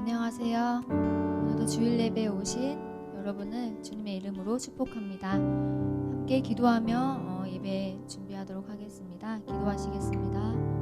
안녕하세요. 오늘도 주일 예배에 오신 여러분을 주님의 이름으로 축복합니다. 함께 기도하며 예배 준비하도록 하겠습니다. 기도하시겠습니다.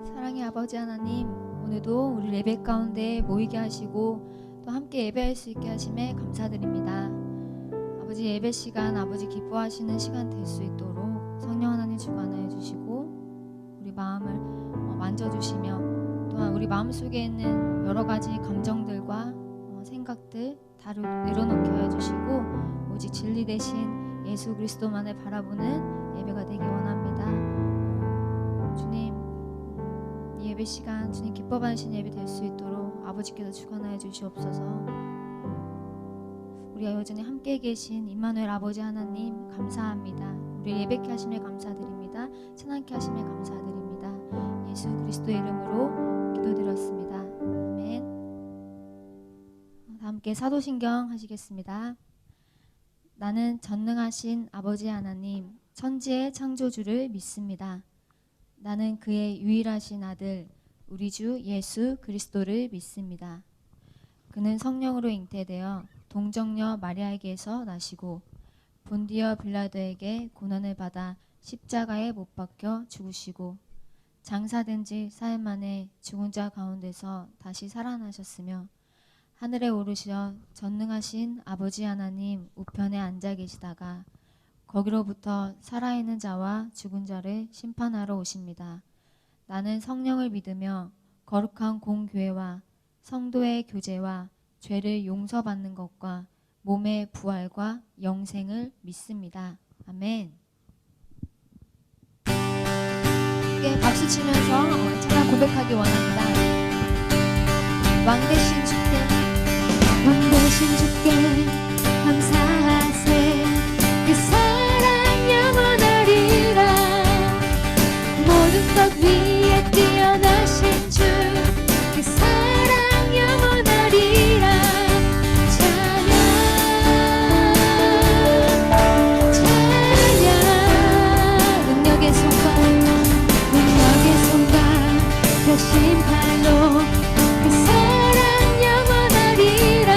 사랑의 아버지 하나님, 오늘도 우리 예배 가운데 모이게 하시고 또 함께 예배할 수 있게 하심에 감사드립니다. 아버지, 예배 시간 아버지 기뻐하시는 시간 될 수 있도록 성령 하나님 주관하여 주시고 우리 마음을 만져주시며 또한 우리 마음속에 있는 여러 가지 감정들과 생각들 다 내려놓게 하여 주시고 오직 진리 대신 예수 그리스도만을 바라보는 예배가 되기 원합니다. 주님, 예배 시간 주님 기뻐 받으신 예배 될 수 있도록 아버지께서 주관하여 주시옵소서. 우리가 여전히 함께 계신 임마누엘 아버지 하나님 감사합니다. 우리 예배케 하심에 감사드립니다. 친하게 하심에 감사드립니다. 예수 그리스도의 이름으로 기도드렸습니다. 아멘. 다 함께 사도신경 하시겠습니다. 나는 전능하신 아버지 하나님 천지의 창조주를 믿습니다. 나는 그의 유일하신 아들 우리 주 예수 그리스도를 믿습니다. 그는 성령으로 잉태되어 동정녀 마리아에게서 나시고 본디어 빌라도에게 고난을 받아 십자가에 못 박혀 죽으시고 장사된 지 사흘 만에 죽은 자 가운데서 다시 살아나셨으며 하늘에 오르시어 전능하신 아버지 하나님 우편에 앉아 계시다가 거기로부터 살아있는 자와 죽은 자를 심판하러 오십니다. 나는 성령을 믿으며 거룩한 공교회와 성도의 교제와 죄를 용서받는 것과 몸의 부활과 영생을 믿습니다. 아멘. 함께 박수 치면서 찬양 고백하기 원합니다. 왕 되신 주께, 왕 되신 주께 감사하세. 그 사랑 영원하리라. 모든 것 위에 뛰어나신 주, 그 사랑 영원하리라. 찬양 찬양. 능력의 손과 펴신 팔로 그 사랑 영원하리라.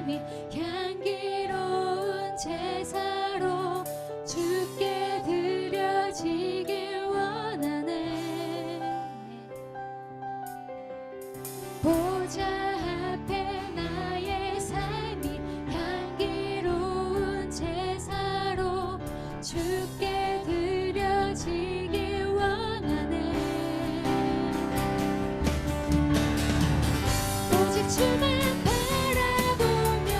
삶이 향기로운 제사로 주께 드려지길 원하네. 보좌 앞에 나의 삶이 향기로운 제사로 주께 드려지길 원하네. 오직 주만 바라보며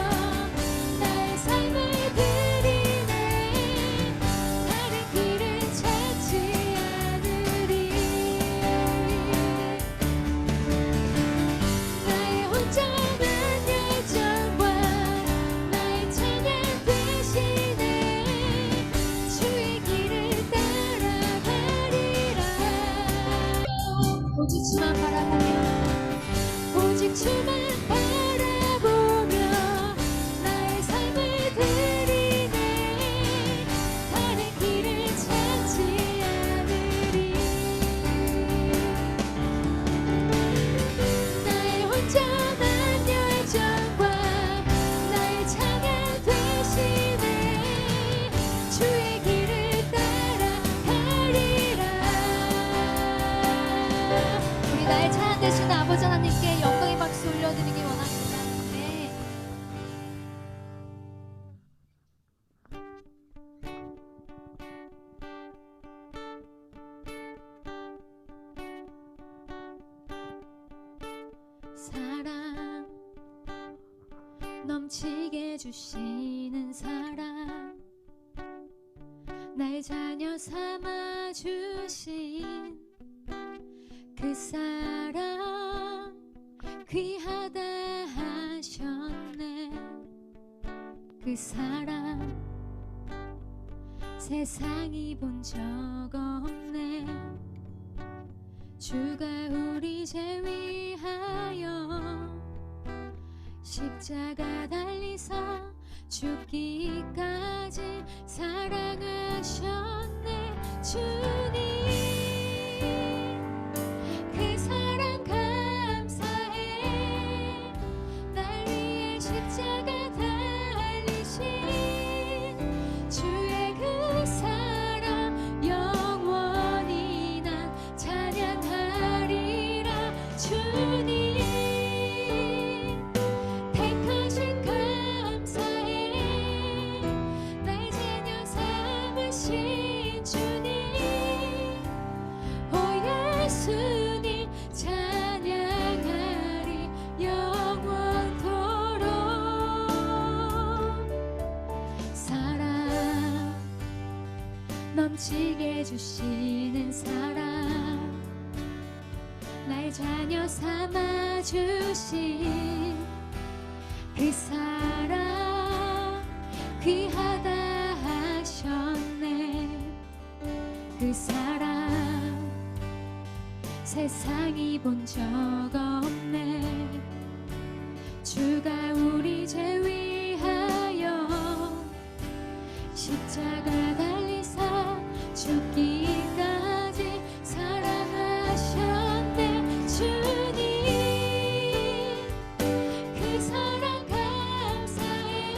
나의 삶을 드리네. 다른 길은 찾지 않으리. 나의 온전한 열정과 나의 찬양 되시네. 주의 길을 따라가리라. 오직 주만 바라보며 오직 주만 바라보며 나의 삶을 드리네. 다른 길을 찾지 않으리. 나의 온전한 열정과 나의 찬양 되시네. 주의 길을 따라가리라. 우리 나의 찬양 되시는 아버지 하나님께 영광의 박수 올려드리기 원합니다. 네. 사랑 넘치게 주시는 사랑 날 자녀 삼아 주신 그 사랑 귀하다 하셨네. 그 사랑 세상이 본 적 없네. 주가 우리 죄 위하여 십자가 달리사 죽기까지 사랑하셨네. 주님 그 사랑 감사해. 날 위해 십자가 달리신 주의 그 사랑 영원히 난 찬양하리라. 주님 택하신 감사해. 날 자녀 삼으신 주님 오 예수님 찬양하리 영원토록. 사랑 넘치게 주시는 사랑 날 자녀 삼아 주신 그 사랑 귀하다 하셨네. 그 사랑 세상이 본 적 없네. 주가 우리 죄 위하여 십자가 달리사 죽기까지 사랑하셨네. 주님 그 사랑 감사해.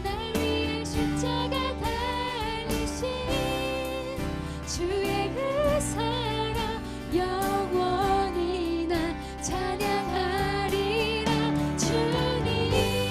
날 위해 십자가 달리신 주의 그 사랑 영원히 난 찬양하리라. 주님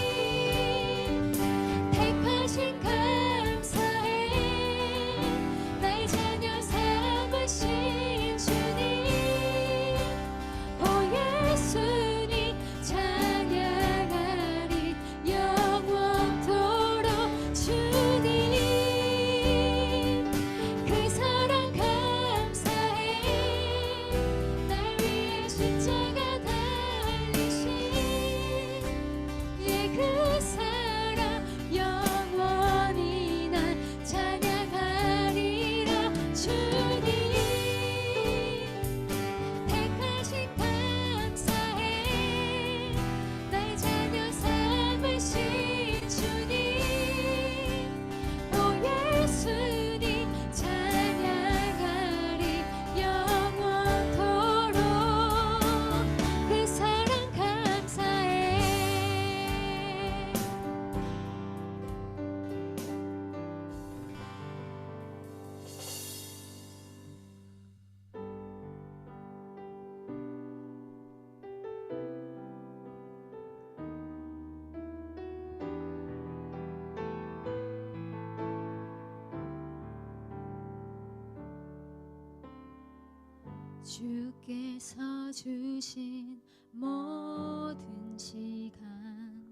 주께서 주신 모든 시간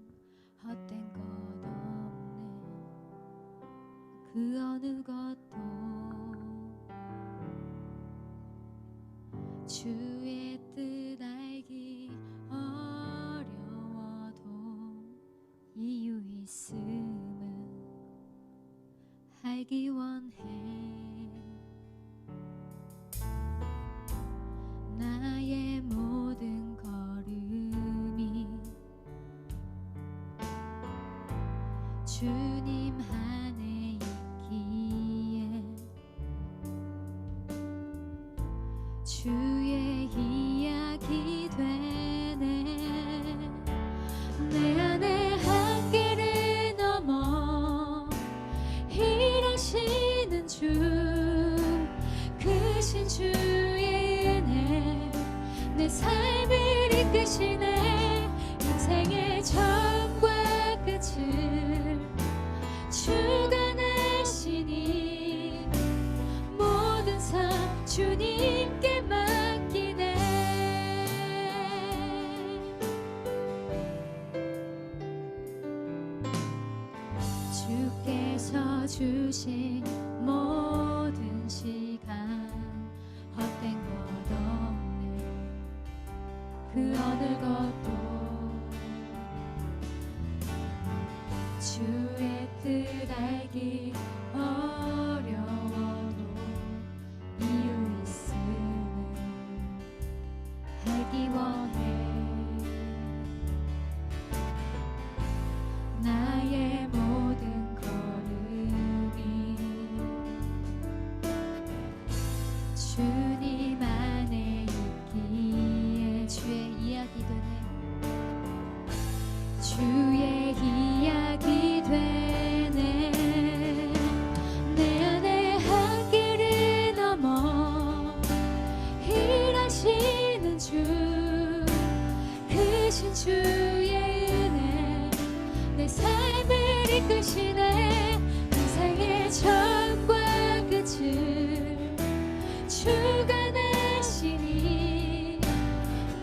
헛된 것 없네. 그 어느 것도 주의 뜻 알기 어려워도 이유 있음을 알기 원해. 나의 모든 걸음이 주님 안에 있기에 주의 이야기 되네. 내 안에 한계를 넘어 일하시는 주, 크신 주의 은혜 내 삶을 이끄시네. 인생의 처음과 끝을 주가 내시니 모든 삶 주님께 맡기네. 주께서 주신 모든 시간 헛된 것 없네. 그 어느 것도 주의 뜻 알기 어려워도 이유 있음을 알기 원해. 나의 모든 걸음이 주님 안에 있기에 주의 이야기 되네. 주의 이야기 되네. 내 안에 한계를 넘어 일하시는 주, 크신 주의 은혜 내 삶을 이끄시네. 인생의 처음과 끝을 주가 내시니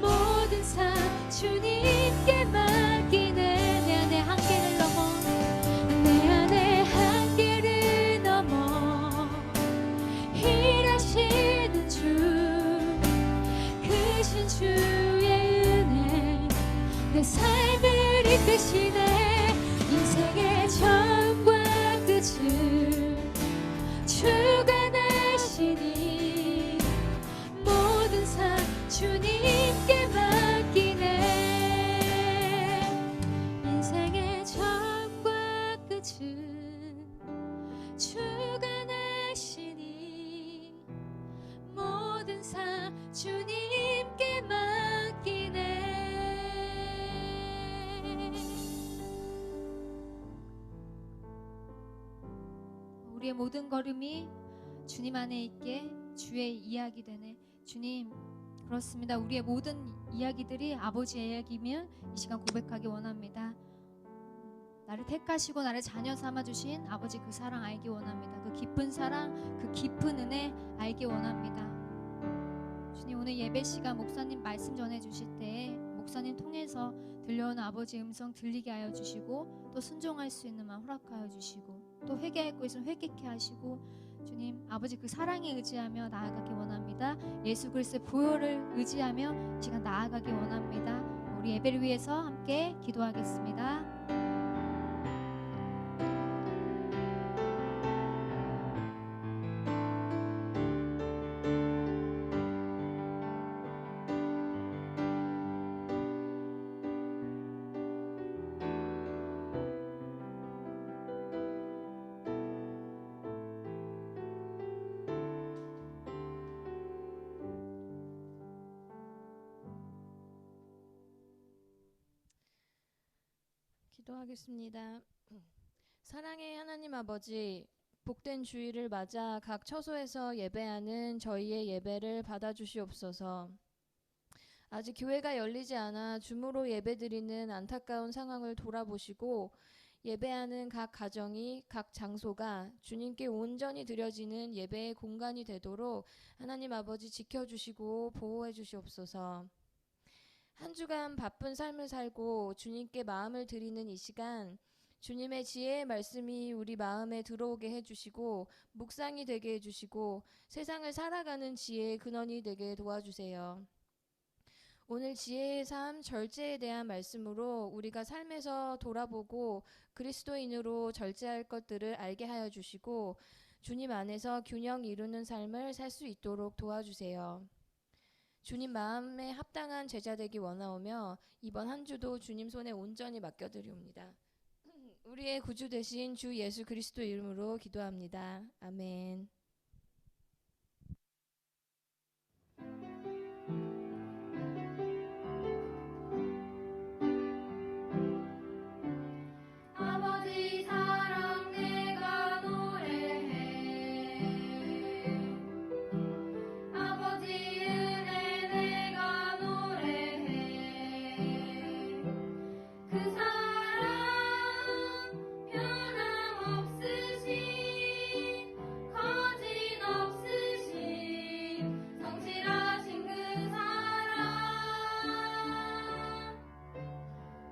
모든 삶 주님께 맡기네. 내 안에 한계를 넘어, 내 안에 한계를 넘어 일하시는 주, 크신 주의 은혜 내 삶을 이끄시네. 인생의 처음과 끝을 주가 내시니 모든 삶 주님께 맡기네. 인생의 처음과 끝을 주가 내시니 모든 삶 주님께 맡기네. 우리의 모든 걸음이 주님 안에 있게 주의 이야기 되네. 주님, 그렇습니다. 우리의 모든 이야기들이 아버지의 이야기면 이 시간 고백하기 원합니다. 나를 택하시고 나를 자녀 삼아주신 아버지 그 사랑 알기 원합니다. 그 깊은 사랑, 그 깊은 은혜 알기 원합니다. 주님, 오늘 예배 시간 목사님 말씀 전해주실 때 목사님 통해서 들려오는 아버지 음성 들리게 하여 주시고, 또 순종할 수 있는 마음 허락하여 주시고, 또 회개할 거 있으면 회개케 하시고, 주님 아버지 그 사랑에 의지하며 나아가기 원합니다. 예수 그리스도의 보혈을 의지하며 이 시간 나아가기 원합니다. 우리 예배를 위해서 함께 기도하겠습니다. 기도하겠습니다. 사랑의 하나님 아버지, 복된 주일을 맞아 각 처소에서 예배하는 저희의 예배를 받아주시옵소서. 아직 교회가 열리지 않아 줌으로 예배드리는 안타까운 상황을 돌아보시고 예배하는 각 가정이 각 장소가 주님께 온전히 드려지는 예배의 공간이 되도록 하나님 아버지 지켜주시고 보호해 주시옵소서. 한 주간 바쁜 삶을 살고 주님께 마음을 드리는 이 시간, 주님의 지혜의 말씀이 우리 마음에 들어오게 해주시고 묵상이 되게 해주시고 세상을 살아가는 지혜의 근원이 되게 도와주세요. 오늘 지혜의 삶 절제에 대한 말씀으로 우리가 삶에서 돌아보고 그리스도인으로 절제할 것들을 알게 하여 주시고 주님 안에서 균형 이루는 삶을 살 수 있도록 도와주세요. 주님 마음에 합당한 제자 되기 원하오며 이번 한 주도 주님 손에 온전히 맡겨드리옵니다. 우리의 구주 되신 주 예수 그리스도 이름으로 기도합니다. 아멘. 아버지 사랑 내가 노래해 아버지 은혜 내가 노래해 그 사랑 변함없으신 거짓없으신 성실하신 그 사랑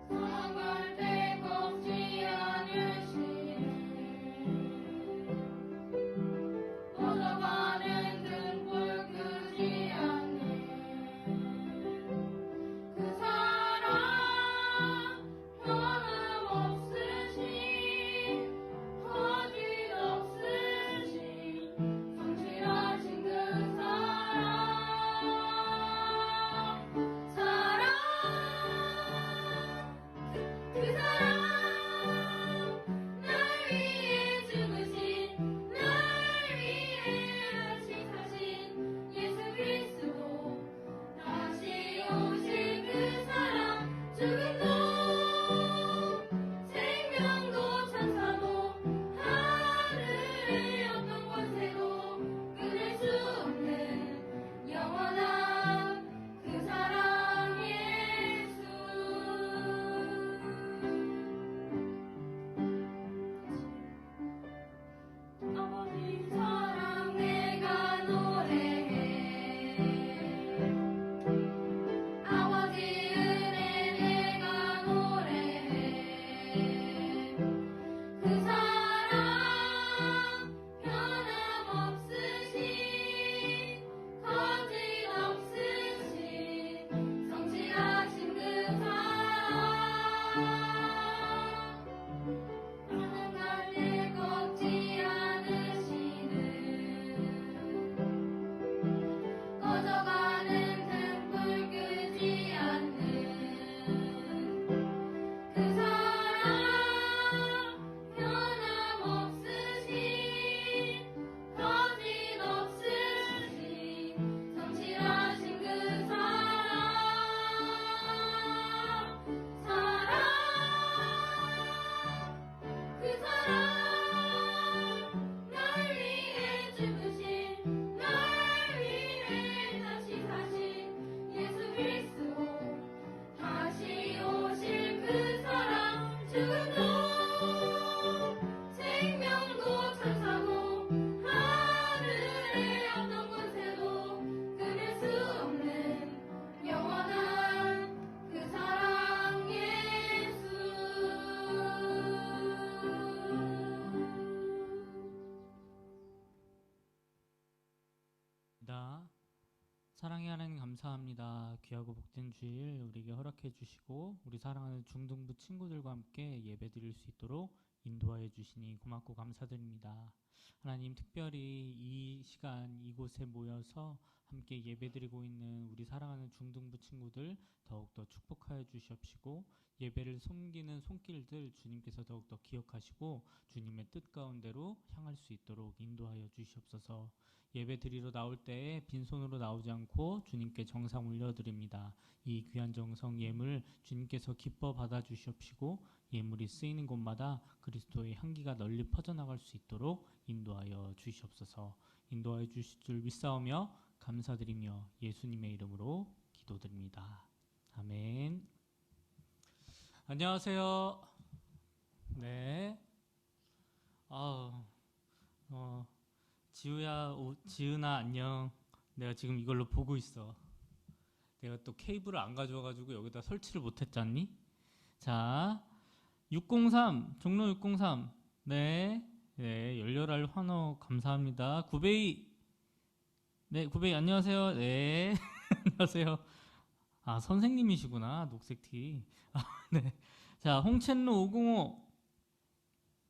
사랑할 때 꺾지 않으신 꺼져가는 등불 끄지 않는 그 사랑 변함없으신 거짓없으신 성실하신 그 사랑 그 사랑 날 위해 죽으신 날 위해 다시 사신 예수 그리스도 다시 오실 그 사랑 죽음도 생명도 천사도 하늘의 어떤 권세도 끊을 수 없는 영원한 그 사랑 예수 아버지 사랑 내가 노래해 아버지 은혜 내가 노래해 그 사랑 변함없으신 거짓없으신 성실하신 그 사랑 사랑할 때 꺾지 않으시는 꺼져가는 등불 끄지 않는 그 사랑 변함없으신 거짓없으신 성실하신 그 그 사랑 날 위해 죽으신 날 위해 다시 사신 예수 그리스도 다시 오실 그 사랑 죽음도 생명도 천사도 하늘의 어떤 권세도 끊을 수 없는 영원한 그 사랑 예수 사랑의 하나님 감사합니다. 귀하고 복된 주일 우리에게 허락해 주시고 우리 사랑하는 중등부 친구들과 함께 예배 드릴 수 있도록 인도하여 주시니 고맙고 감사드립니다. 하나님 특별히 이 시간 이곳에 모여서 함께 예배 드리고 있는 우리 사랑하는 중등부 친구들 더욱더 축복하여 주시옵시고 예배를 섬기는 손길들 주님께서 더욱더 기억하시고 주님의 뜻 가운데로 향할 수 있도록 인도하여 주시옵소서. 예배 드리러 나올 때에 빈손으로 나오지 않고 주님께 정상 올려드립니다. 이 귀한 정성 예물 주님께서 기뻐 받아주시옵시고 예물이 쓰이는 곳마다 그리스도의 향기가 널리 퍼져나갈 수 있도록 인도하여 주시옵소서. 인도하여 주실 줄 믿사오며 감사드리며 예수님의 이름으로 기도드립니다. 아멘. 안녕하세요. 네. 지은아 안녕. 내가 지금 이걸로 보고 있어. 내가 또 케이블을 안 가져와가지고 여기다 설치를 못했잖니? 자, 603 종로 603. 네, 네 열렬할 환호 감사합니다. 구베이. 네, 구베이 안녕하세요. 네, 안녕하세요. 아 선생님이시구나 녹색 티. 아, 네. 자, 홍첸루 505.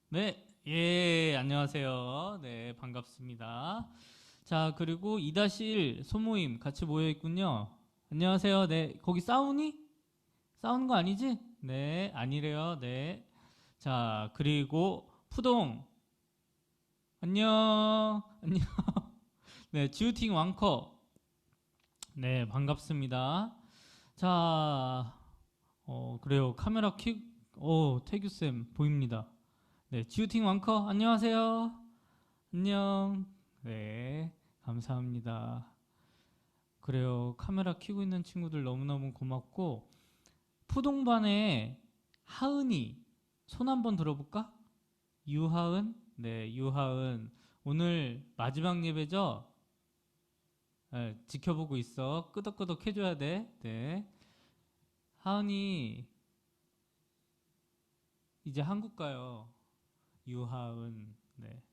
네, 예, 안녕하세요. 네, 반갑습니다. 자, 그리고 2-1 소모임 같이 모여 있군요. 안녕하세요. 네, 거기 싸우니? 싸우는 거 아니지? 네, 아니래요. 네. 자, 그리고 푸동. 안녕. 안녕. 네, 지우팅 왕커. 네, 반갑습니다. 자, 그래요. 카메라 태규쌤 보입니다. 네, 지우팅 왕커 안녕하세요. 안녕. 네, 감사합니다. 그래요. 카메라 켜고 있는 친구들 너무너무 고맙고 푸동반에 하은이 손 한번 들어볼까? 유하은? 네, 유하은 오늘 마지막 예배죠? 네, 지켜보고 있어. 끄덕끄덕 해줘야 돼. 네. 하은이 이제 한국 가요. 유하은. 네.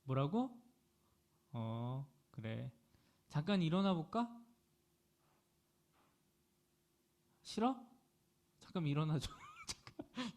뭐라고? 그래. 잠깐 일어나 볼까? 싫어? 잠깐 일어나줘.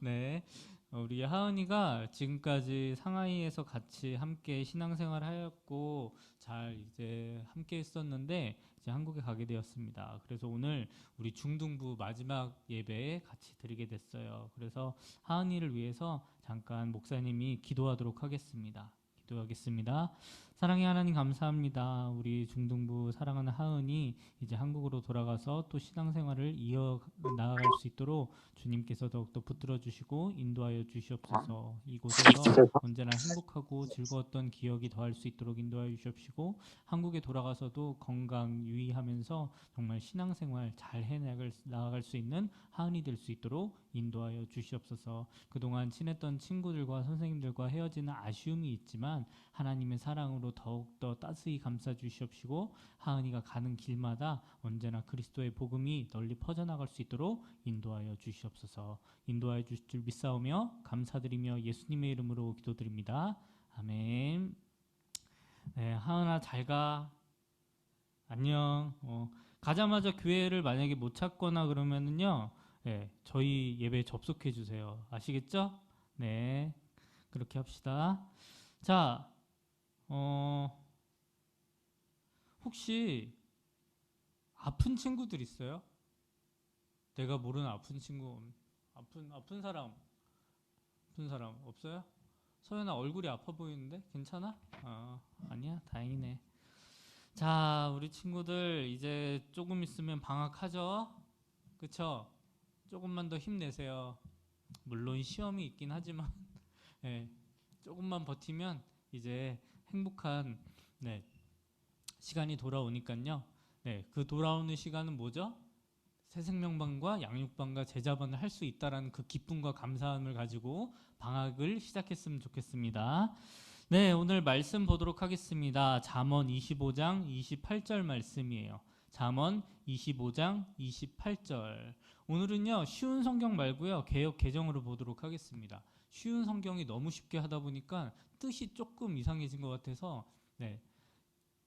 네. 우리 하은이가 지금까지 상하이에서 같이 함께 신앙생활 하였고 잘 이제 함께 했었는데 이제 한국에 가게 되었습니다. 그래서 오늘 우리 중등부 마지막 예배에 같이 드리게 됐어요. 그래서 하은이를 위해서 잠깐 목사님이 기도하도록 하겠습니다. 기도하겠습니다. 사랑의 하나님 감사합니다. 우리 중등부 사랑하는 하은이 이제 한국으로 돌아가서 또 신앙생활을 이어나갈 수 있도록 주님께서 더욱더 붙들어 주시고 인도하여 주시옵소서. 이곳에서 언제나 행복하고 즐거웠던 기억이 더할 수 있도록 인도하여 주시옵시고 한국에 돌아가서도 건강 유의하면서 정말 신앙생활 잘 해나갈 수 있는 하은이 될 수 있도록 인도하여 주시옵소서. 그동안 친했던 친구들과 선생님들과 헤어지는 아쉬움이 있지만 하나님의 사랑으로 더욱더 따스히 감싸 주시옵시고 하은이가 가는 길마다 언제나 그리스도의 복음이 널리 퍼져나갈 수 있도록 인도하여 주시옵소서. 인도하여 주실 줄 믿사오며 감사드리며 예수님의 이름으로 기도드립니다. 아멘. 네, 하은아 잘가. 안녕. 가자마자 교회를 만약에 못 찾거나 그러면은요, 네, 저희 예배에 접속해 주세요. 아시겠죠? 네, 그렇게 합시다. 자, 혹시 아픈 친구들 있어요? 내가 모르는 아픈 친구, 아픈 사람 없어요? 서연아 얼굴이 아파 보이는데 괜찮아? 아니야, 다행이네. 자, 우리 친구들 이제 조금 있으면 방학하죠? 그쵸? 조금만 더 힘내세요. 물론 시험이 있긴 하지만 네, 조금만 버티면 이제 행복한 시간이 돌아오니까요. 네, 그 돌아오는 시간은 뭐죠? 새생명반과 양육반과 제자반을 할 수 있다라는 그 기쁨과 감사함을 가지고 방학을 시작했으면 좋겠습니다. 네, 오늘 말씀 보도록 하겠습니다. 잠언 25장 28절 말씀이에요. 잠언 25장 28절. 오늘은요, 쉬운 성경 말고요, 개역 개정으로 보도록 하겠습니다. 쉬운 성경이 너무 쉽게 하다 보니까 뜻이 조금 이상해진 것 같아서 네.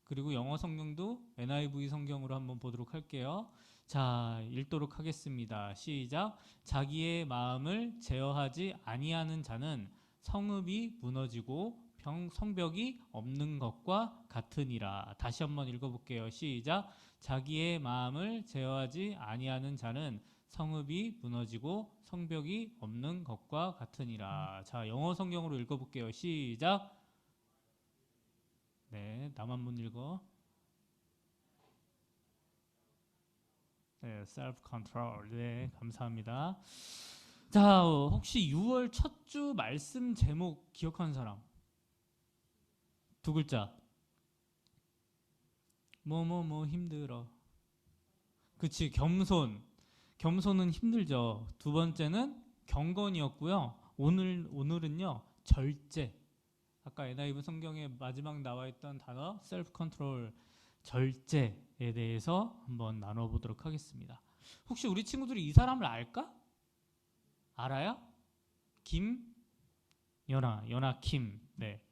그리고 영어 성경도 NIV 성경으로 한번 보도록 할게요. 자, 읽도록 하겠습니다. 시작. 자기의 마음을 제어하지 아니하는 자는 성읍이 무너지고 성벽이 없는 것과 같으니라. 다시 한번 읽어볼게요. 시작. 자기의 마음을 제어하지 아니하는 자는 성읍이 무너지고 성벽이 없는 것과 같으니라. 자, 영어 성경으로 읽어볼게요. 시작. 네, 나만 못 읽어. 네, self control. 네, 감사합니다. 자, 혹시 6월 첫 주 말씀 제목 기억하는 사람? 두 글자. 뭐 힘들어. 그치, 겸손. 겸손은 힘들죠. 두 번째는 경건이었고요. 오늘은요, 절제. 아까 NIV 성경에 마지막 나와 있던 단어 셀프 컨트롤, 절제에 대해서 한번 나눠보도록 하겠습니다. 혹시 우리 친구들이 이 사람을 알까? 알아요? 연아 킴. 네,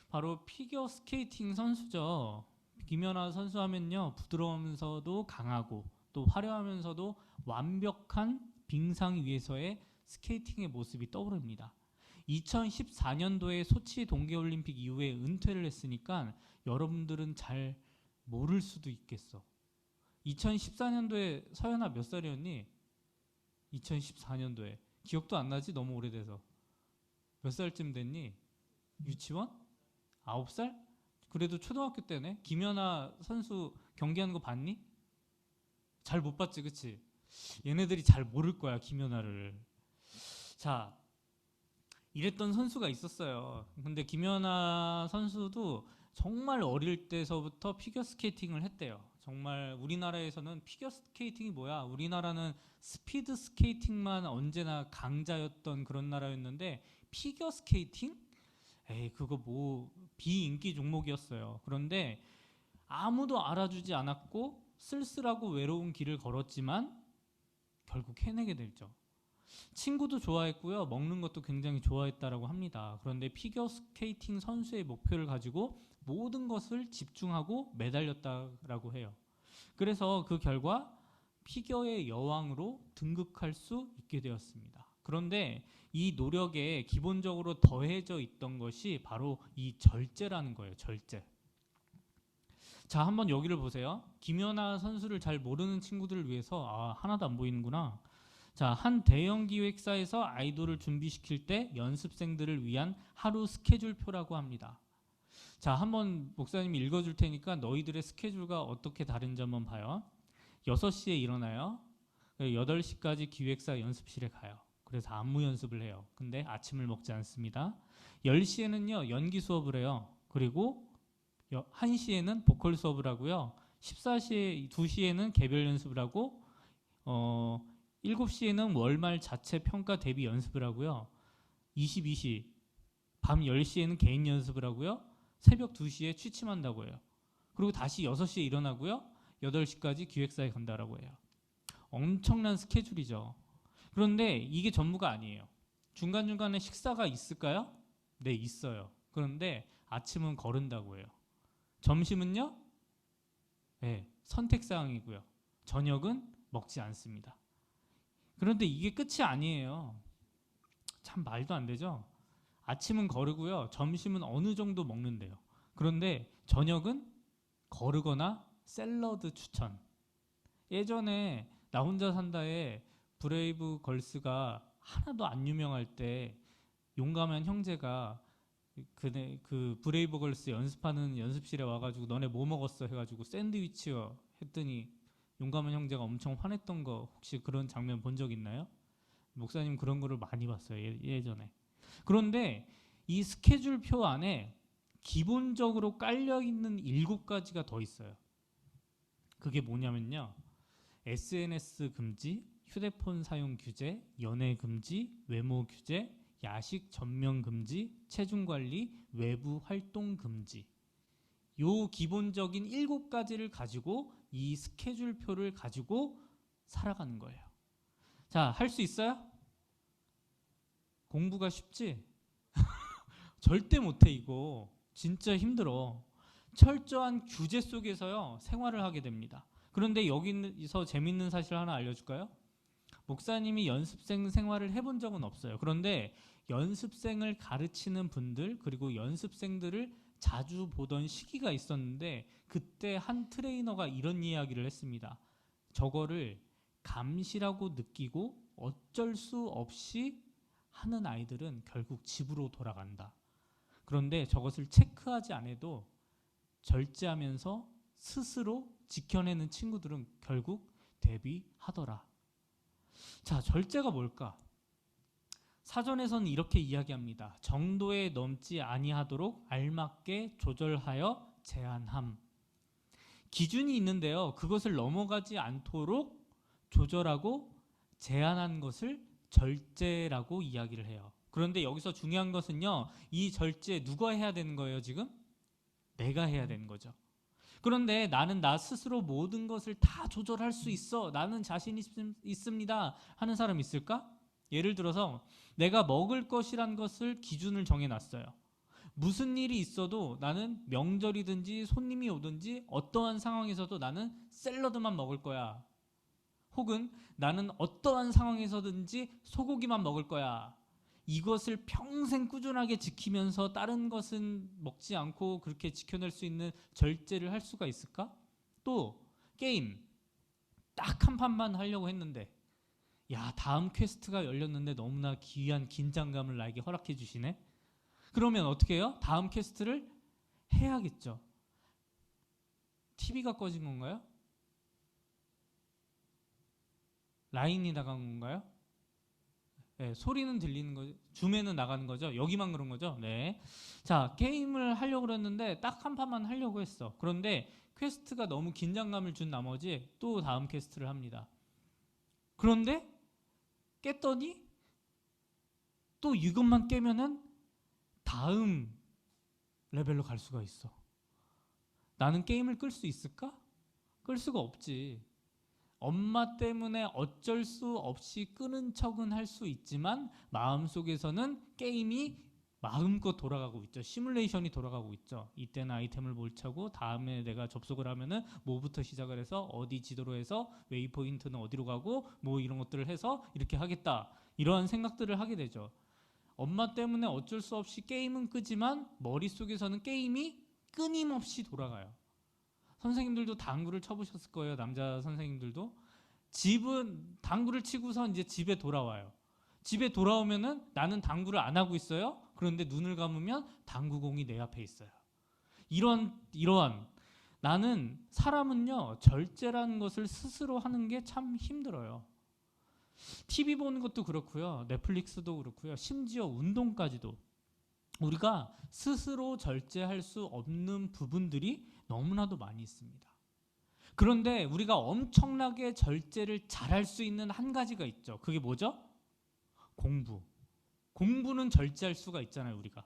바로 피겨 스케이팅 선수죠. 김연아 선수 하면요, 부드러우면서도 강하고 또 화려하면서도 완벽한 빙상 위에서의 스케이팅의 모습이 떠오릅니다. 2014년도에 소치 동계올림픽 이후에 은퇴를 했으니까 여러분들은 잘 모를 수도 있겠어. 2014년도에 서연아 몇 살이었니? 2014년도에 기억도 안 나지? 너무 오래돼서. 몇 살쯤 됐니? 유치원? 9살? 그래도 초등학교 때네. 김연아 선수 경기하는 거 봤니? 잘 못 봤지, 그치? 얘네들이 잘 모를 거야, 김연아를. 자, 이랬던 선수가 있었어요. 근데 김연아 선수도 정말 어릴 때서부터 피겨스케이팅을 했대요. 정말 우리나라에서는 피겨스케이팅이 뭐야? 우리나라는 스피드 스케이팅만 언제나 강자였던 그런 나라였는데 피겨스케이팅? 에이, 그거 뭐 비인기 종목이었어요. 그런데 아무도 알아주지 않았고 쓸쓸하고 외로운 길을 걸었지만 결국 해내게 됐죠. 친구도 좋아했고요. 먹는 것도 굉장히 좋아했다라고 합니다. 그런데 피겨스케이팅 선수의 목표를 가지고 모든 것을 집중하고 매달렸다라고 해요. 그래서 그 결과 피겨의 여왕으로 등극할 수 있게 되었습니다. 그런데 이 노력에 기본적으로 더해져 있던 것이 바로 이 절제라는 거예요. 절제. 자, 한번 여기를 보세요. 김연아 선수를 잘 모르는 친구들을 위해서 하나도 안 보이는구나. 자, 한 대형 기획사에서 아이돌을 준비시킬 때 연습생들을 위한 하루 스케줄표라고 합니다. 자, 한번 목사님이 읽어줄 테니까 너희들의 스케줄과 어떻게 다른지 한번 봐요. 6시에 일어나요. 8시까지 기획사 연습실에 가요. 그래서 안무 연습을 해요. 근데 아침을 먹지 않습니다. 10시에는요 연기 수업을 해요. 그리고 1시에는 보컬 수업을 하고요. 2시에는 개별 연습을 하고 7시에는 월말 자체 평가 대비 연습을 하고요. 22시 밤 10시에는 개인 연습을 하고요. 새벽 2시에 취침한다고 해요. 그리고 다시 6시에 일어나고요. 8시까지 기획사에 간다라고 해요. 엄청난 스케줄이죠. 그런데 이게 전부가 아니에요. 중간중간에 식사가 있을까요? 네, 있어요. 그런데 아침은 거른다고 해요. 점심은요? 네, 선택사항이고요. 저녁은 먹지 않습니다. 그런데 이게 끝이 아니에요. 참 말도 안 되죠? 아침은 거르고요. 점심은 어느 정도 먹는데요. 그런데 저녁은 거르거나 샐러드 추천. 예전에 나 혼자 산다에 브레이브 걸스가 하나도 안 유명할 때 용감한 형제가 그 브레이브 걸스 연습하는 연습실에 와가지고 너네 뭐 먹었어 해가지고 샌드위치요 했더니 용감한 형제가 엄청 화냈던 거 혹시 그런 장면 본 적 있나요? 목사님 그런 거를 많이 봤어요, 예전에. 그런데 이 스케줄표 안에 기본적으로 깔려있는 7가지가 더 있어요. 그게 뭐냐면요, SNS 금지, 휴대폰 사용 규제, 연애 금지, 외모 규제, 야식 전면 금지, 체중 관리, 외부 활동 금지. 요 기본적인 7가지를 가지고 이 스케줄표를 가지고 살아가는 거예요. 자, 할 수 있어요? 공부가 쉽지? 절대 못해. 이거 진짜 힘들어. 철저한 규제 속에서요 생활을 하게 됩니다. 그런데 여기서 재밌는 사실 하나 알려줄까요? 목사님이 연습생 생활을 해본 적은 없어요. 그런데 연습생을 가르치는 분들, 그리고 연습생들을 자주 보던 시기가 있었는데 그때 한 트레이너가 이런 이야기를 했습니다. 저거를 감시라고 느끼고 어쩔 수 없이 하는 아이들은 결국 집으로 돌아간다. 그런데 저것을 체크하지 않아도 절제하면서 스스로 지켜내는 친구들은 결국 데뷔하더라. 자, 절제가 뭘까? 사전에서는 이렇게 이야기합니다. 정도에 넘지 아니하도록 알맞게 조절하여 제한함. 기준이 있는데요, 그것을 넘어가지 않도록 조절하고 제한한 것을 절제라고 이야기를 해요. 그런데 여기서 중요한 것은요, 이 절제 누가 해야 되는 거예요, 지금? 내가 해야 되는 거죠. 그런데 나는 나 스스로 모든 것을 다 조절할 수 있어, 나는 자신 있습니다 하는 사람 있을까? 예를 들어서 내가 먹을 것이란 것을 기준을 정해놨어요. 무슨 일이 있어도 나는 명절이든지 손님이 오든지 어떠한 상황에서도 나는 샐러드만 먹을 거야. 혹은 나는 어떠한 상황에서든지 소고기만 먹을 거야. 이것을 평생 꾸준하게 지키면서 다른 것은 먹지 않고 그렇게 지켜낼 수 있는 절제를 할 수가 있을까? 또 게임 딱 한 판만 하려고 했는데, 야, 다음 퀘스트가 열렸는데 너무나 기이한 긴장감을 나에게 허락해 주시네. 그러면 어떻게 해요? 다음 퀘스트를 해야겠죠. TV가 꺼진 건가요? 라인이 나간 건가요? 네, 소리는 들리는 거죠. 줌에는 나가는 거죠. 여기만 그런 거죠. 네. 자, 게임을 하려고 그랬는데 딱 한 판만 하려고 했어. 그런데 퀘스트가 너무 긴장감을 준 나머지 또 다음 퀘스트를 합니다. 그런데 깼더니 또 이것만 깨면은 다음 레벨로 갈 수가 있어. 나는 게임을 끌 수 있을까? 끌 수가 없지. 엄마 때문에 어쩔 수 없이 끄는 척은 할 수 있지만 마음속에서는 게임이 마음껏 돌아가고 있죠. 시뮬레이션이 돌아가고 있죠. 이때는 아이템을 몰차고 다음에 내가 접속을 하면은 뭐부터 시작을 해서 어디 지도로 해서 웨이포인트는 어디로 가고 뭐 이런 것들을 해서 이렇게 하겠다. 이러한 생각들을 하게 되죠. 엄마 때문에 어쩔 수 없이 게임은 끄지만 머릿속에서는 게임이 끊임없이 돌아가요. 선생님들도 당구를 쳐보셨을 거예요. 남자 선생님들도. 집은 당구를 치고서 이제 집에 돌아와요. 집에 돌아오면은 나는 당구를 안 하고 있어요. 그런데 눈을 감으면 당구공이 내 앞에 있어요. 이러한 나는 사람은요, 절제라는 것을 스스로 하는 게 참 힘들어요. TV 보는 것도 그렇고요. 넷플릭스도 그렇고요. 심지어 운동까지도 우리가 스스로 절제할 수 없는 부분들이 너무나도 많이 있습니다. 그런데 우리가 엄청나게 절제를 잘할 수 있는 한 가지가 있죠. 그게 뭐죠? 공부. 공부는 절제할 수가 있잖아요, 우리가.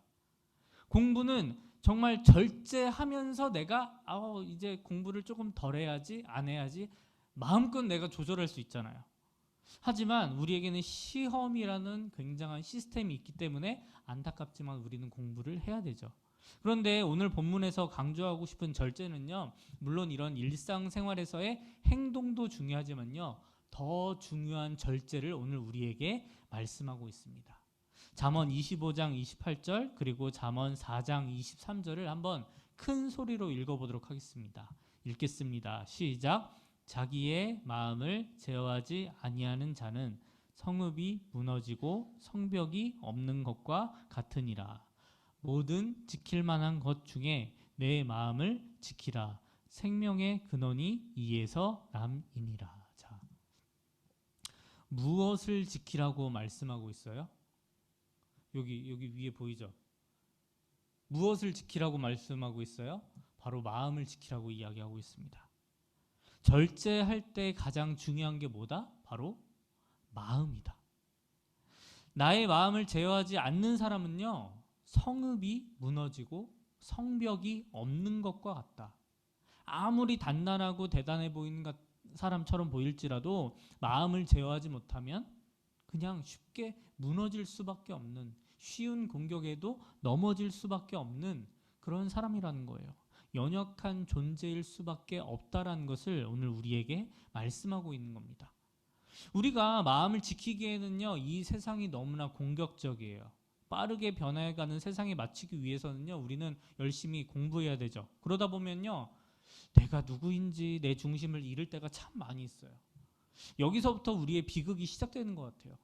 공부는 정말 절제하면서 내가 이제 공부를 조금 덜 해야지, 안 해야지 마음껏 내가 조절할 수 있잖아요. 하지만 우리에게는 시험이라는 굉장한 시스템이 있기 때문에 안타깝지만 우리는 공부를 해야 되죠. 그런데 오늘 본문에서 강조하고 싶은 절제는요, 물론 이런 일상생활에서의 행동도 중요하지만요, 더 중요한 절제를 오늘 우리에게 말씀하고 있습니다. 잠언 25장 28절 그리고 잠언 4장 23절을 한번 큰 소리로 읽어보도록 하겠습니다. 읽겠습니다. 시작. 자기의 마음을 제어하지 아니하는 자는 성읍이 무너지고 성벽이 없는 것과 같으니라. 모든 지킬 만한 것 중에 내 마음을 지키라. 생명의 근원이 이에서 남이니라. 자, 무엇을 지키라고 말씀하고 있어요? 여기 위에 보이죠? 무엇을 지키라고 말씀하고 있어요? 바로 마음을 지키라고 이야기하고 있습니다. 절제할 때 가장 중요한 게 뭐다? 바로 마음이다. 나의 마음을 제어하지 않는 사람은요, 성읍이 무너지고 성벽이 없는 것과 같다. 아무리 단단하고 대단해 보이는 사람처럼 보일지라도 마음을 제어하지 못하면 그냥 쉽게 무너질 수밖에 없는, 쉬운 공격에도 넘어질 수밖에 없는 그런 사람이라는 거예요. 연약한 존재일 수밖에 없다라는 것을 오늘 우리에게 말씀하고 있는 겁니다. 우리가 마음을 지키기에는요, 이 세상이 너무나 공격적이에요. 빠르게 변해가는 세상에 맞추기 위해서는요, 우리는 열심히 공부해야 되죠. 그러다 보면요, 내가 누구인지 내 중심을 잃을 때가 참 많이 있어요. 여기서부터 우리의 비극이 시작되는 것 같아요.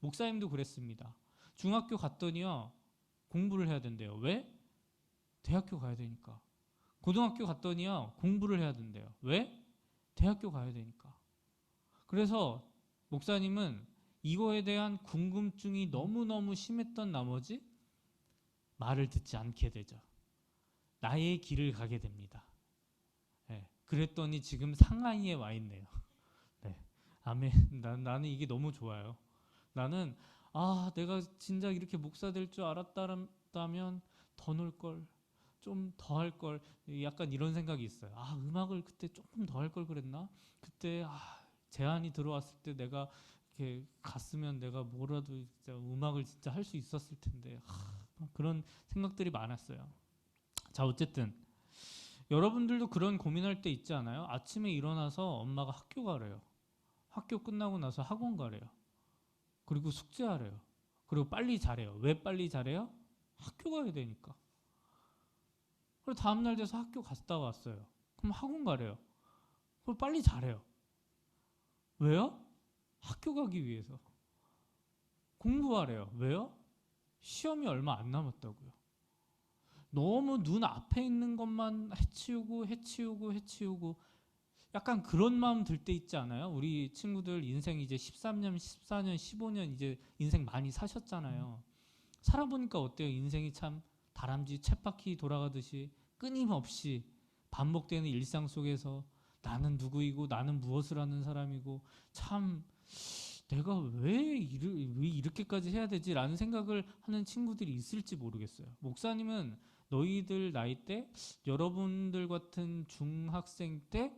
목사님도 그랬습니다. 중학교 갔더니요, 공부를 해야 된대요. 왜? 대학교 가야 되니까. 고등학교 갔더니요, 공부를 해야 된대요. 왜? 대학교 가야 되니까. 그래서 목사님은 이거에 대한 궁금증이 너무너무 심했던 나머지 말을 듣지 않게 되죠. 나의 길을 가게 됩니다. 네, 그랬더니 지금 상하이에 와 있네요. 네, 아멘. 나는 이게 너무 좋아요. 나는 아, 내가 진짜 이렇게 목사 될 줄 알았다면 더 놀 걸, 좀 더 할 걸, 약간 이런 생각이 있어요. 아, 음악을 그때 조금 더 할 걸 그랬나? 그때 제안이 들어왔을 때 내가 이렇게 갔으면 내가 뭐라도 진짜 음악을 진짜 할 수 있었을 텐데, 그런 생각들이 많았어요. 자, 어쨌든 여러분들도 그런 고민할 때 있지 않아요? 아침에 일어나서 엄마가 학교 가래요. 학교 끝나고 나서 학원 가래요. 그리고 숙제하래요. 그리고 빨리 자래요. 왜 빨리 자래요? 학교 가야 되니까. 그리고 다음날 돼서 학교 갔다 왔어요. 그럼 학원 가래요. 그럼 빨리 자래요. 왜요? 학교 가기 위해서. 공부하래요. 왜요? 시험이 얼마 안 남았다고요. 너무 눈 앞에 있는 것만 해치우고 약간 그런 마음 들 때 있지 않아요? 우리 친구들 인생 이제 13년, 14년, 15년 이제 인생 많이 사셨잖아요. 살아보니까 어때요? 인생이 참 다람쥐 쳇바퀴 돌아가듯이 끊임없이 반복되는 일상 속에서 나는 누구이고 나는 무엇을 하는 사람이고 참 내가 왜 이렇게까지 해야 되지? 라는 생각을 하는 친구들이 있을지 모르겠어요. 목사님은 너희들 나이 때 여러분들 같은 중학생 때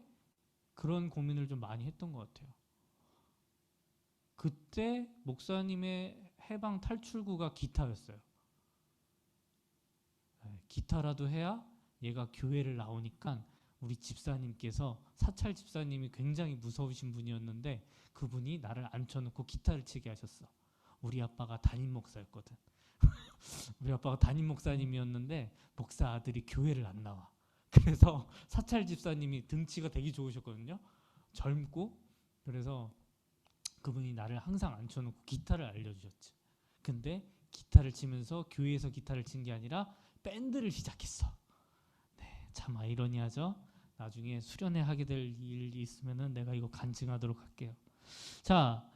그런 고민을 좀 많이 했던 것 같아요. 그때 목사님의 해방 탈출구가 기타였어요. 기타라도 해야 얘가 교회를 나오니까 우리 집사님께서 사찰 집사님이 굉장히 무서우신 분이었는데 그분이 나를 앉혀놓고 기타를 치게 하셨어. 우리 아빠가 담임 목사였거든. 우리 아빠가 담임 목사님이었는데 목사 아들이 교회를 안 나와. 그래서 사찰 집사님이 등치가 되게 좋으셨거든요. 젊고. 그래서 그분이 나를 항상 앉혀놓고 기타를 알려주셨지. 근데 기타를 치면서 교회에서 기타를 친 게 아니라 밴드를 시작했어. 네, 참 아이러니하죠. 나중에 수련회 하게 될 일이 있으면은 내가 이거 간증하도록 할게요. 자,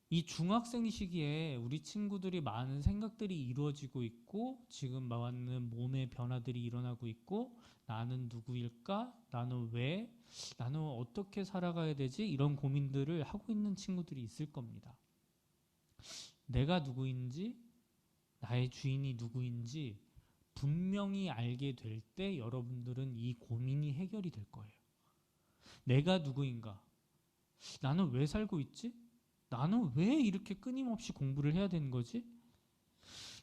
이 중학생 시기에 우리 친구들이 많은 생각들이 이루어지고 있고 지금 많은 몸의 변화들이 일어나고 있고 나는 누구일까? 나는 왜? 나는 어떻게 살아가야 되지? 이런 고민들을 하고 있는 친구들이 있을 겁니다. 내가 누구인지 나의 주인이 누구인지 분명히 알게 될 때 여러분들은 이 고민이 해결이 될 거예요. 내가 누구인가? 나는 왜 살고 있지? 나는 왜 이렇게 끊임없이 공부를 해야 되는 거지?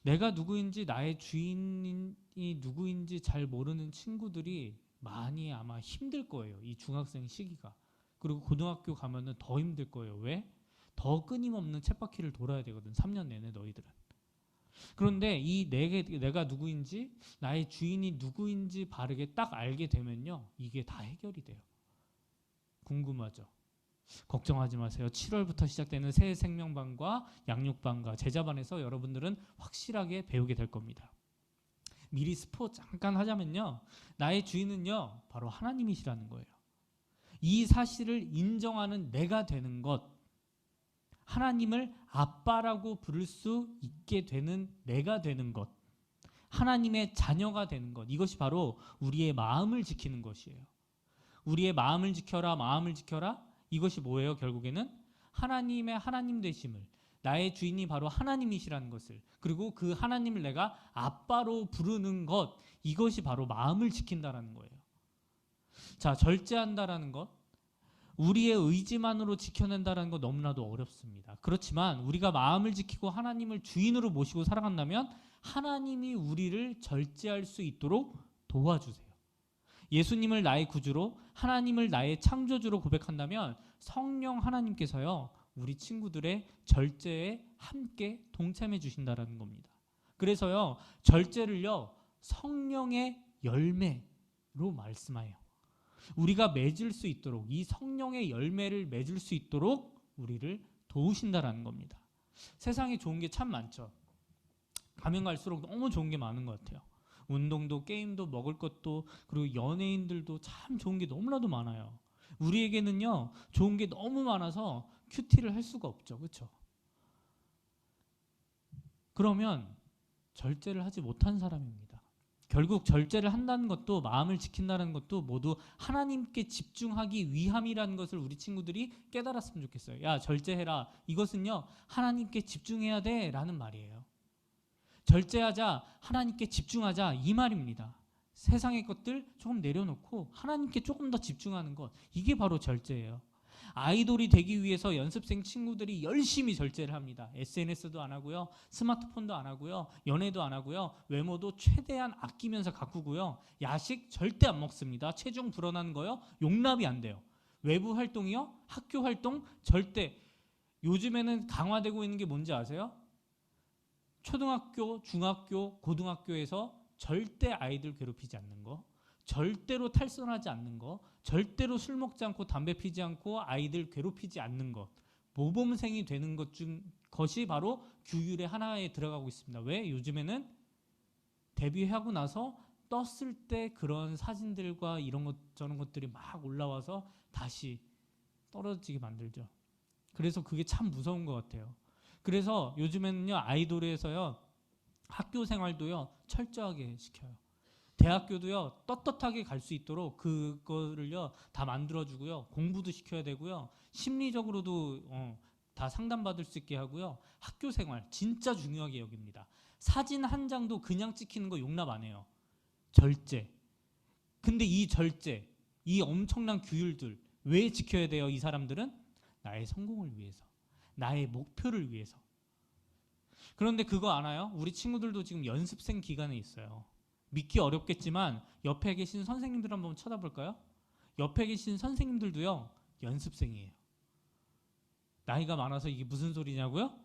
내가 누구인지 나의 주인이 누구인지 잘 모르는 친구들이 많이 아마 힘들 거예요. 이 중학생 시기가. 그리고 고등학교 가면은 더 힘들 거예요. 왜? 더 끊임없는 쳇바퀴를 돌아야 되거든. 3년 내내 너희들은. 그런데 이 내가 누구인지 나의 주인이 누구인지 바르게 딱 알게 되면요. 이게 다 해결이 돼요. 궁금하죠? 걱정하지 마세요. 7월부터 시작되는 새 생명반과 양육반과 제자반에서 여러분들은 확실하게 배우게 될 겁니다. 미리 스포 잠깐 하자면요. 나의 주인은요. 바로 하나님이시라는 거예요. 이 사실을 인정하는 내가 되는 것, 하나님을 아빠라고 부를 수 있게 되는 내가 되는 것, 하나님의 자녀가 되는 것, 이것이 바로 우리의 마음을 지키는 것이에요. 우리의 마음을 지켜라, 마음을 지켜라. 이것이 뭐예요? 결국에는 하나님의 하나님 되심을, 나의 주인이 바로 하나님이시라는 것을, 그리고 그 하나님을 내가 아빠로 부르는 것, 이것이 바로 마음을 지킨다라는 거예요. 자, 절제한다라는 것, 우리의 의지만으로 지켜낸다는 거 너무나도 어렵습니다. 그렇지만 우리가 마음을 지키고 하나님을 주인으로 모시고 살아간다면 하나님이 우리를 절제할 수 있도록 도와주세요. 예수님을 나의 구주로, 하나님을 나의 창조주로 고백한다면 성령 하나님께서요, 우리 친구들의 절제에 함께 동참해 주신다라는 겁니다. 그래서요, 절제를요, 성령의 열매로 말씀해요. 우리가 맺을 수 있도록, 이 성령의 열매를 맺을 수 있도록 우리를 도우신다라는 겁니다. 세상에 좋은 게 참 많죠. 가면 갈수록 너무 좋은 게 많은 것 같아요. 운동도, 게임도, 먹을 것도, 그리고 연예인들도 참 좋은 게 너무나도 많아요. 우리에게는요, 좋은 게 너무 많아서 큐티를 할 수가 없죠. 그렇죠? 그러면 절제를 하지 못한 사람입니다. 결국 절제를 한다는 것도 마음을 지킨다는 것도 모두 하나님께 집중하기 위함이라는 것을 우리 친구들이 깨달았으면 좋겠어요. 야, 절제해라. 이것은요, 하나님께 집중해야 돼 라는 말이에요. 절제하자, 하나님께 집중하자, 이 말입니다. 세상의 것들 조금 내려놓고 하나님께 조금 더 집중하는 것, 이게 바로 절제예요. 아이돌이 되기 위해서 연습생 친구들이 열심히 절제를 합니다. SNS도 안 하고요, 스마트폰도 안 하고요, 연애도 안 하고요, 외모도 최대한 아끼면서 가꾸고요, 야식 절대 안 먹습니다. 체중 불어나는 거요, 용납이 안 돼요. 외부 활동이요, 학교 활동 절대. 요즘에는 강화되고 있는 게 뭔지 아세요? 초등학교, 중학교, 고등학교에서 절대 아이들 괴롭히지 않는 거, 절대로 탈선하지 않는 거, 절대로 술 먹지 않고 담배 피지 않고 아이들 괴롭히지 않는 것, 모범생이 되는 것이 바로 규율의 하나에 들어가고 있습니다. 왜? 요즘에는 데뷔하고 나서 떴을 때 그런 사진들과 이런 것 저런 것들이 막 올라와서 다시 떨어지게 만들죠. 그래서 그게 참 무서운 것 같아요. 그래서 요즘에는요, 아이돌에서요, 학교 생활도요 철저하게 시켜요. 대학교도요 떳떳하게 갈 수 있도록 그거를요 다 만들어주고요, 공부도 시켜야 되고요, 심리적으로도 다 상담받을 수 있게 하고요. 학교 생활 진짜 중요하게 여깁니다. 사진 한 장도 그냥 찍히는 거 용납 안 해요. 절제. 근데 이 절제, 이 엄청난 규율들 왜 지켜야 돼요? 이 사람들은 나의 성공을 위해서, 나의 목표를 위해서. 그런데 그거 아나요? 우리 친구들도 지금 연습생 기간에 있어요. 믿기 어렵겠지만 옆에 계신 선생님들 한번 쳐다볼까요? 옆에 계신 선생님들도요 연습생이에요. 나이가 많아서 이게 무슨 소리냐고요?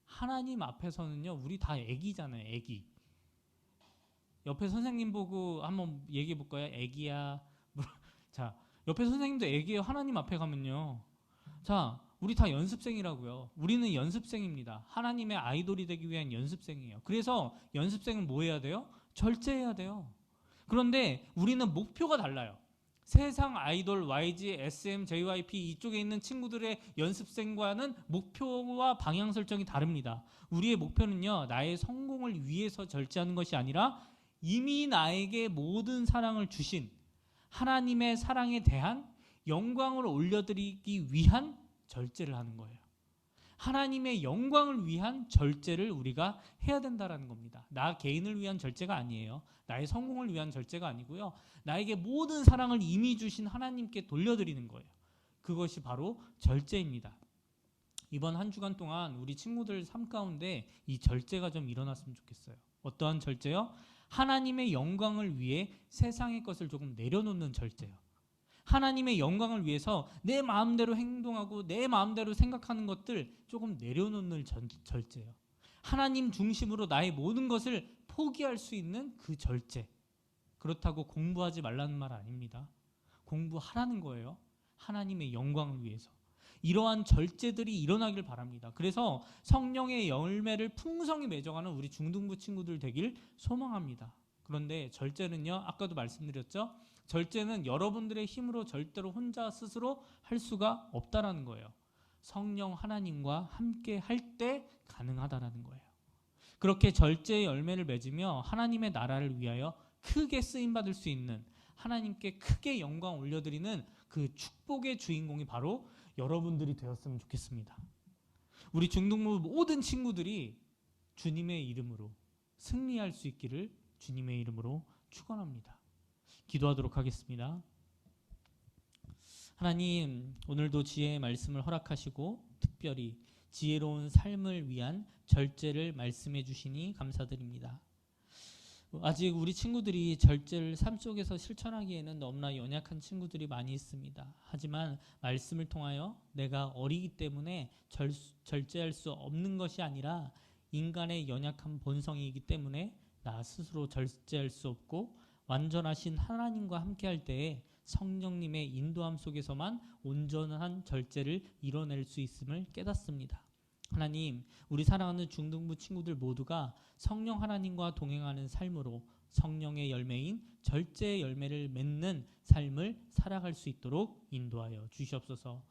하나님 앞에서는요 우리 다 애기잖아요. 애기. 옆에 선생님 보고 한번 얘기해 볼까요? 애기야. 자, 옆에 선생님도 애기예요. 하나님 앞에 가면요. 자, 우리 다 연습생이라고요. 우리는 연습생입니다. 하나님의 아이돌이 되기 위한 연습생이에요. 그래서 연습생은 뭐 해야 돼요? 절제해야 돼요. 그런데 우리는 목표가 달라요. 세상 아이돌, YG, SM, JYP 이쪽에 있는 친구들의 연습생과는 목표와 방향 설정이 다릅니다. 우리의 목표는요, 나의 성공을 위해서 절제하는 것이 아니라 이미 나에게 모든 사랑을 주신 하나님의 사랑에 대한 영광을 올려드리기 위한 절제를 하는 거예요. 하나님의 영광을 위한 절제를 우리가 해야 된다는 겁니다. 나 개인을 위한 절제가 아니에요. 나의 성공을 위한 절제가 아니고요. 나에게 모든 사랑을 이미 주신 하나님께 돌려드리는 거예요. 그것이 바로 절제입니다. 이번 한 주간 동안 우리 친구들 삶 가운데 이 절제가 좀 일어났으면 좋겠어요. 어떠한 절제요? 하나님의 영광을 위해 세상의 것을 조금 내려놓는 절제요. 하나님의 영광을 위해서 내 마음대로 행동하고 내 마음대로 생각하는 것들 조금 내려놓는 절제요. 하나님 중심으로 나의 모든 것을 포기할 수 있는 그 절제. 그렇다고 공부하지 말라는 말 아닙니다. 공부하라는 거예요. 하나님의 영광을 위해서. 이러한 절제들이 일어나길 바랍니다. 그래서 성령의 열매를 풍성히 맺어가는 우리 중등부 친구들 되길 소망합니다. 그런데 절제는요, 아까도 말씀드렸죠? 절제는 여러분들의 힘으로 절대로 혼자 스스로 할 수가 없다라는 거예요. 성령 하나님과 함께 할 때 가능하다라는 거예요. 그렇게 절제의 열매를 맺으며 하나님의 나라를 위하여 크게 쓰임받을 수 있는, 하나님께 크게 영광 올려드리는 그 축복의 주인공이 바로 여러분들이 되었으면 좋겠습니다. 우리 중등부 모든 친구들이 주님의 이름으로 승리할 수 있기를 주님의 이름으로 축원합니다. 기도하도록 하겠습니다. 하나님, 오늘도 지혜의 말씀을 허락하시고 특별히 지혜로운 삶을 위한 절제를 말씀해 주시니 감사드립니다. 아직 우리 친구들이 절제를 삶 속에서 실천하기에는 너무나 연약한 친구들이 많이 있습니다. 하지만 말씀을 통하여 내가 어리기 때문에 절제할 수 없는 것이 아니라 인간의 연약한 본성이기 때문에 나 스스로 절제할 수 없고 완전하신 하나님과 함께할 때에 성령님의 인도함 속에서만 온전한 절제를 이뤄낼 수 있음을 깨닫습니다. 하나님, 우리 사랑하는 중등부 친구들 모두가 성령 하나님과 동행하는 삶으로 성령의 열매인 절제의 열매를 맺는 삶을 살아갈 수 있도록 인도하여 주시옵소서.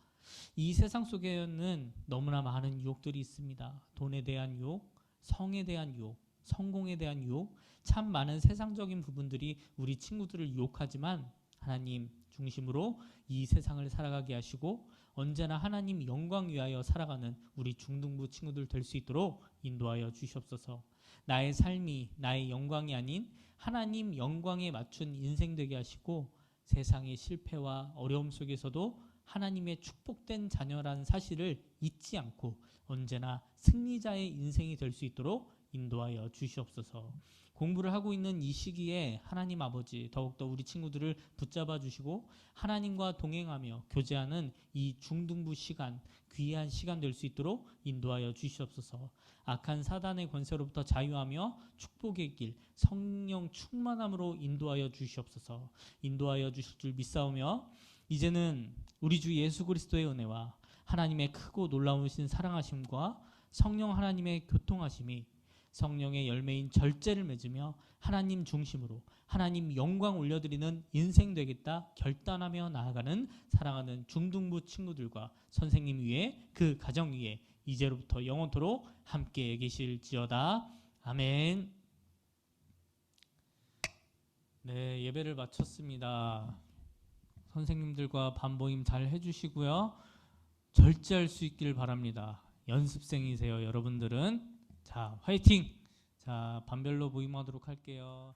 이 세상 속에는 너무나 많은 유혹들이 있습니다. 돈에 대한 유혹, 성에 대한 유혹, 성공에 대한 유혹, 참 많은 세상적인 부분들이 우리 친구들을 유혹하지만 하나님 중심으로 이 세상을 살아가게 하시고 언제나 하나님 영광 위하여 살아가는 우리 중등부 친구들 될 수 있도록 인도하여 주시옵소서. 나의 삶이 나의 영광이 아닌 하나님 영광에 맞춘 인생 되게 하시고 세상의 실패와 어려움 속에서도 하나님의 축복된 자녀라는 사실을 잊지 않고 언제나 승리자의 인생이 될 수 있도록 인도하여 주시옵소서. 공부를 하고 있는 이 시기에 하나님 아버지 더욱더 우리 친구들을 붙잡아 주시고 하나님과 동행하며 교제하는 이 중등부 시간, 귀한 시간 될 수 있도록 인도하여 주시옵소서. 악한 사단의 권세로부터 자유하며 축복의 길, 성령 충만함으로 인도하여 주시옵소서. 인도하여 주실 줄 믿사오며 이제는 우리 주 예수 그리스도의 은혜와 하나님의 크고 놀라우신 사랑하심과 성령 하나님의 교통하심이 성령의 열매인 절제를 맺으며 하나님 중심으로 하나님 영광 올려드리는 인생 되겠다 결단하며 나아가는 사랑하는 중등부 친구들과 선생님 위에 그 가정 위에 이제로부터 영원토록 함께 계실지어다. 아멘. 네, 예배를 마쳤습니다. 선생님들과 반보임 잘 해주시고요. 절제할 수 있길 바랍니다. 연습생이세요, 여러분들은. 자, 화이팅! 자, 반별로 모임하도록 할게요.